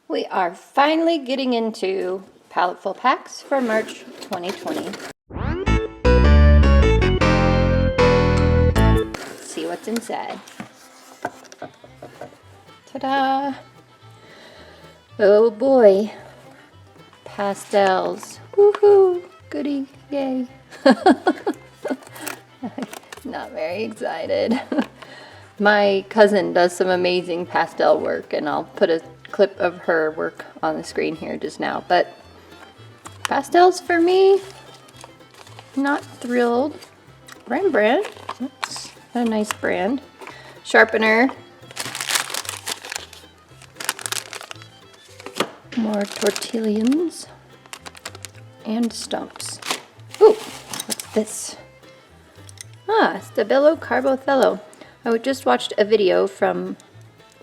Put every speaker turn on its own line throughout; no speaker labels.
We are finally getting into Paletteful packs for March 2020. Let's see what's inside. Ta-da! Oh boy. Pastels. Woohoo! Goody! Yay! Not very excited. My cousin does some amazing pastel work, and I'll put a clip of her work on the screen here just now. But pastels for me, not thrilled. Rembrandt, that's a nice brand. Sharpener. More tortillions and stumps. Ooh, what's this? Ah, Stabilo Carbothello. I just watched a video from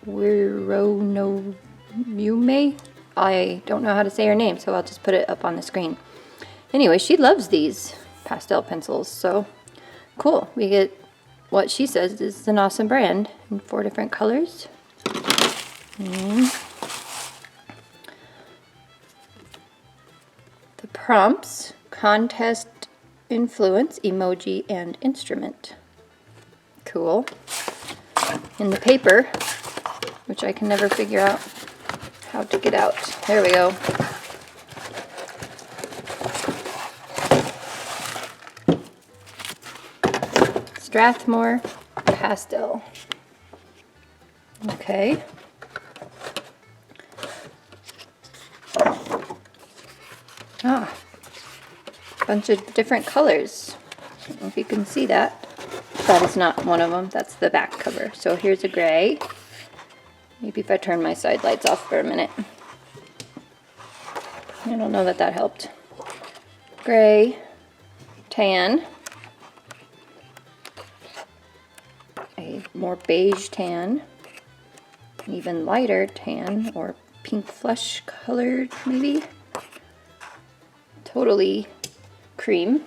Wirono Yume. I don't know how to say her name, so I'll just put it up on the screen. Anyway, she loves these pastel pencils, so cool. We get what she says is an awesome brand in 4 different colors. And the prompts: contest, influence, emoji, and instrument. Cool. In the paper, which I can never figure out how to get out. There we go. Strathmore pastel. Okay. Ah, bunch of different colors. I don't know if you can see that. That is not one of them. That's the back cover. So here's a gray. Maybe if I turn my side lights off for a minute. I don't know that that helped. Gray, tan, a more beige tan, an even lighter tan, or pink flesh colored maybe. Totally cream.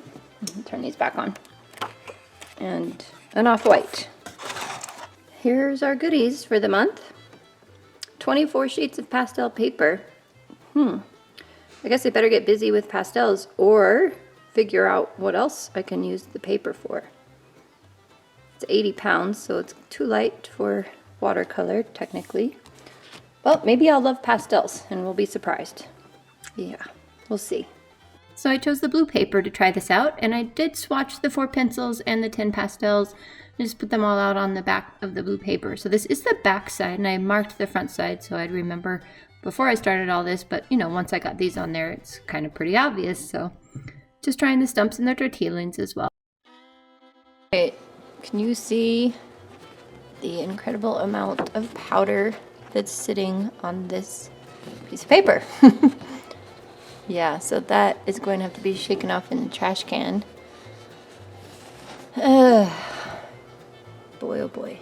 Turn these back on. And an off-white. Here's our goodies for the month. 24 sheets of pastel paper. I guess I better get busy with pastels or figure out what else I can use the paper for. It's 80 pounds, so it's too light for watercolor, technically. Well, maybe I'll love pastels and we'll be surprised. Yeah, we'll see. So I chose the blue paper to try this out, and I did swatch the 4 pencils and the 10 pastels and just put them all out on the back of the blue paper. So this is the back side, and I marked the front side so I'd remember before I started all this, but you know, once I got these on there, it's kind of pretty obvious. So just trying the stumps and the tortillings as well. Okay, can you see the incredible amount of powder that's sitting on this piece of paper? Yeah, so that is going to have to be shaken off in the trash can. Boy, oh boy.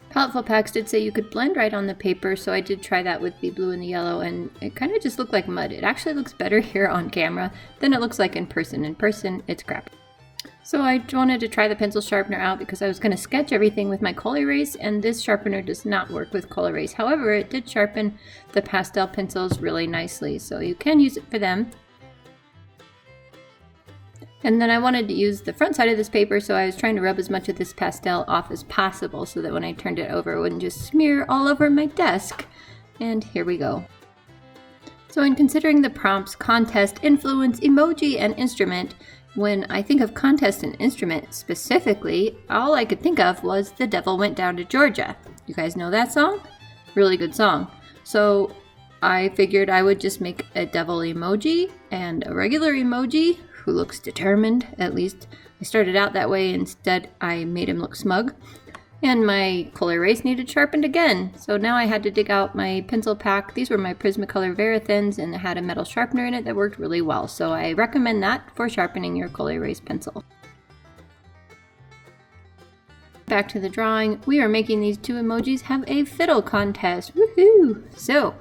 Paletteful packs did say you could blend right on the paper, so I did try that with the blue and the yellow, and it kind of just looked like mud. It actually looks better here on camera than it looks like in person. In person, it's crap. So I wanted to try the pencil sharpener out because I was going to sketch everything with my kohl erase, and this sharpener does not work with kohl erase. However, it did sharpen the pastel pencils really nicely, so you can use it for them. And then I wanted to use the front side of this paper, so I was trying to rub as much of this pastel off as possible so that when I turned it over, it wouldn't just smear all over my desk. And here we go. So in considering the prompts, contest, influence, emoji, and instrument, when I think of contest and instrument specifically, all I could think of was The Devil Went Down to Georgia. You guys know that song? Really good song. So I figured I would just make a devil emoji and a regular emoji who looks determined. At least I started out that way. Instead, I made him look smug. And my kohl erase needed sharpened again. So now I had to dig out my pencil pack. These were my Prismacolor Verithins, and it had a metal sharpener in it that worked really well. So I recommend that for sharpening your kohl erase pencil. Back to the drawing. We are making these 2 emojis have a fiddle contest. Woohoo! So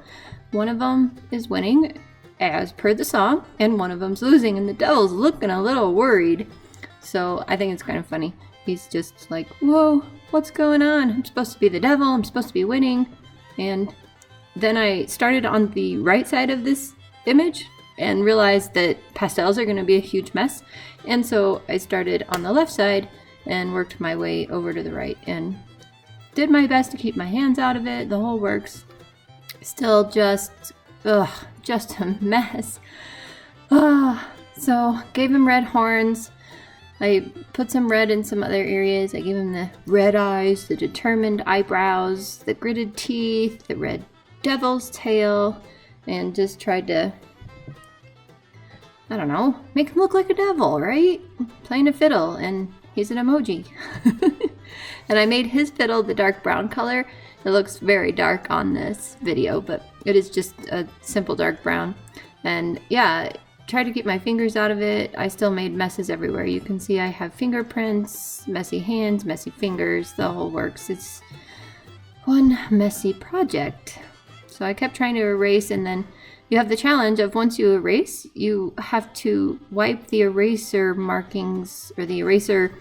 one of them is winning as per the song, and one of them's losing, and the devil's looking a little worried. So I think it's kind of funny. He's just like, whoa, what's going on? I'm supposed to be the devil, I'm supposed to be winning. And then I started on the right side of this image and realized that pastels are going to be a huge mess. And so I started on the left side and worked my way over to the right and did my best to keep my hands out of it, the whole works. Still just a mess. So gave him red horns. I put some red in some other areas. I gave him the red eyes, the determined eyebrows, the gritted teeth, the red devil's tail, and just tried to, I don't know, make him look like a devil, right? Playing a fiddle, and he's an emoji. And I made his fiddle the dark brown color. It looks very dark on this video, but it is just a simple dark brown. And yeah, tried to keep my fingers out of it. I still made messes everywhere. You can see I have fingerprints, messy hands, messy fingers, the whole works. It's one messy project. So I kept trying to erase, and then you have the challenge of once you erase, you have to wipe the eraser markings or the eraser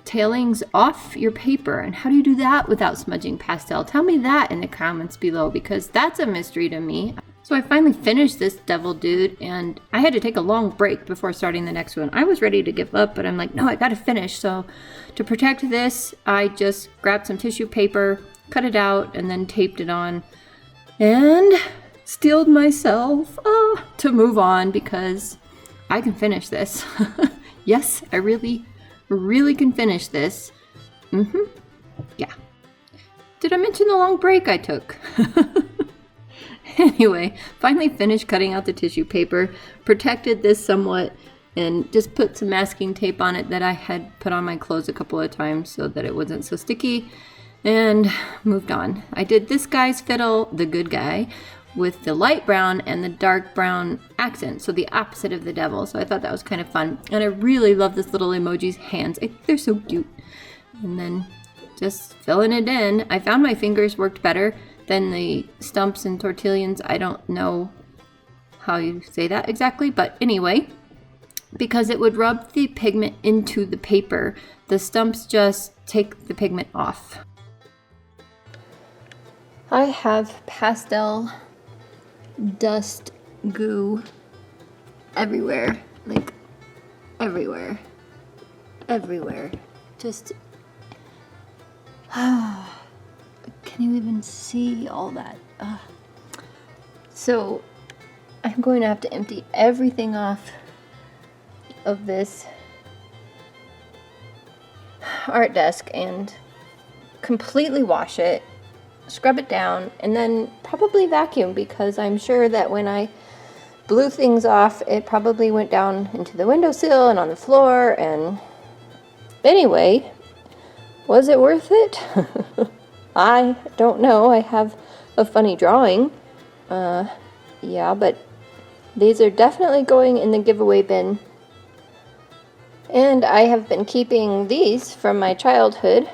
tailings off your paper. And how do you do that without smudging pastel? Tell me that in the comments below, because that's a mystery to me. So I finally finished this devil dude, and I had to take a long break before starting the next one. I was ready to give up, but I'm like, no, I gotta finish. So to protect this, I just grabbed some tissue paper, cut it out, and then taped it on, and steeled myself to move on because I can finish this. Yes, I really can finish this. Yeah. Did I mention the long break I took? Anyway, finally finished cutting out the tissue paper, protected this somewhat, and just put some masking tape on it that I had put on my clothes a couple of times so that it wasn't so sticky, and moved on. I did this guy's fiddle, the good guy, with the light brown and the dark brown accent, so the opposite of the devil. So I thought that was kind of fun. And I really love this little emoji's hands. They're so cute. And then just filling it in. I found my fingers worked better than the stumps and tortillons. I don't know how you say that exactly, but anyway, because it would rub the pigment into the paper, the stumps just take the pigment off. I have pastel dust goo everywhere, like everywhere. Just can you even see all that? So I'm going to have to empty everything off of this art desk and completely wash it, scrub it down, and then probably vacuum, because I'm sure that when I blew things off, it probably went down into the windowsill and on the floor. And anyway, was it worth it? I don't know. I have a funny drawing. Yeah, but these are definitely going in the giveaway bin. And I have been keeping these from my childhood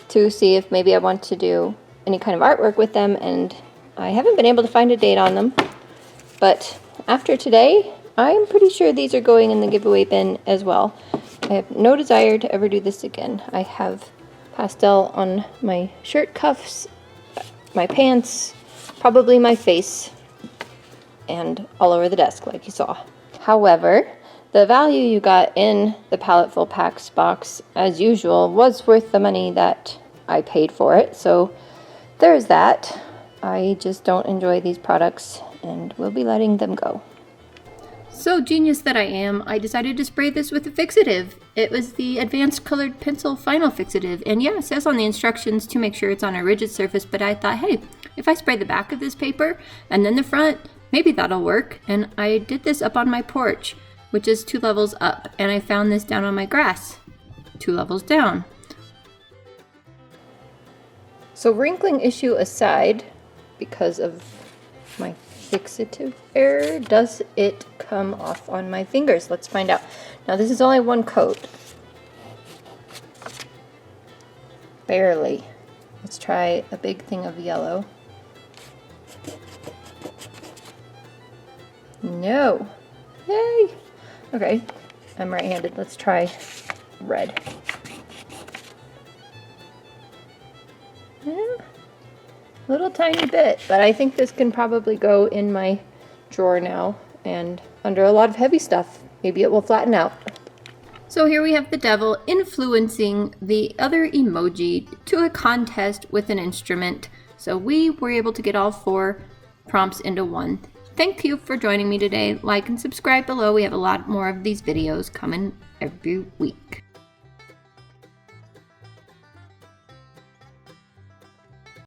to see if maybe I want to do any kind of artwork with them, and I haven't been able to find a date on them. But after today, I'm pretty sure these are going in the giveaway bin as well. I have no desire to ever do this again. I have pastel on my shirt cuffs, my pants, probably my face, and all over the desk like you saw. However, the value you got in the Paletteful Packs box, as usual, was worth the money that I paid for it. So there's that. I just don't enjoy these products and will be letting them go. So genius that I am, I decided to spray this with a fixative. It was the Advanced Colored Pencil Final Fixative. And yeah, it says on the instructions to make sure it's on a rigid surface, but I thought, hey, if I spray the back of this paper and then the front, maybe that'll work. And I did this up on my porch, which is 2 levels up, and I found this down on my grass, 2 levels down. So wrinkling issue aside, because of my fixative error, does it come off on my fingers? Let's find out. Now this is only 1 coat. Barely. Let's try a big thing of yellow. No. Yay! Okay, I'm right-handed. Let's try red. Yeah, a little tiny bit, but I think this can probably go in my drawer now and under a lot of heavy stuff. Maybe it will flatten out. So here we have the devil influencing the other emoji to a contest with an instrument. So we were able to get all 4 prompts into one. Thank you for joining me today. Like and subscribe below. We have a lot more of these videos coming every week.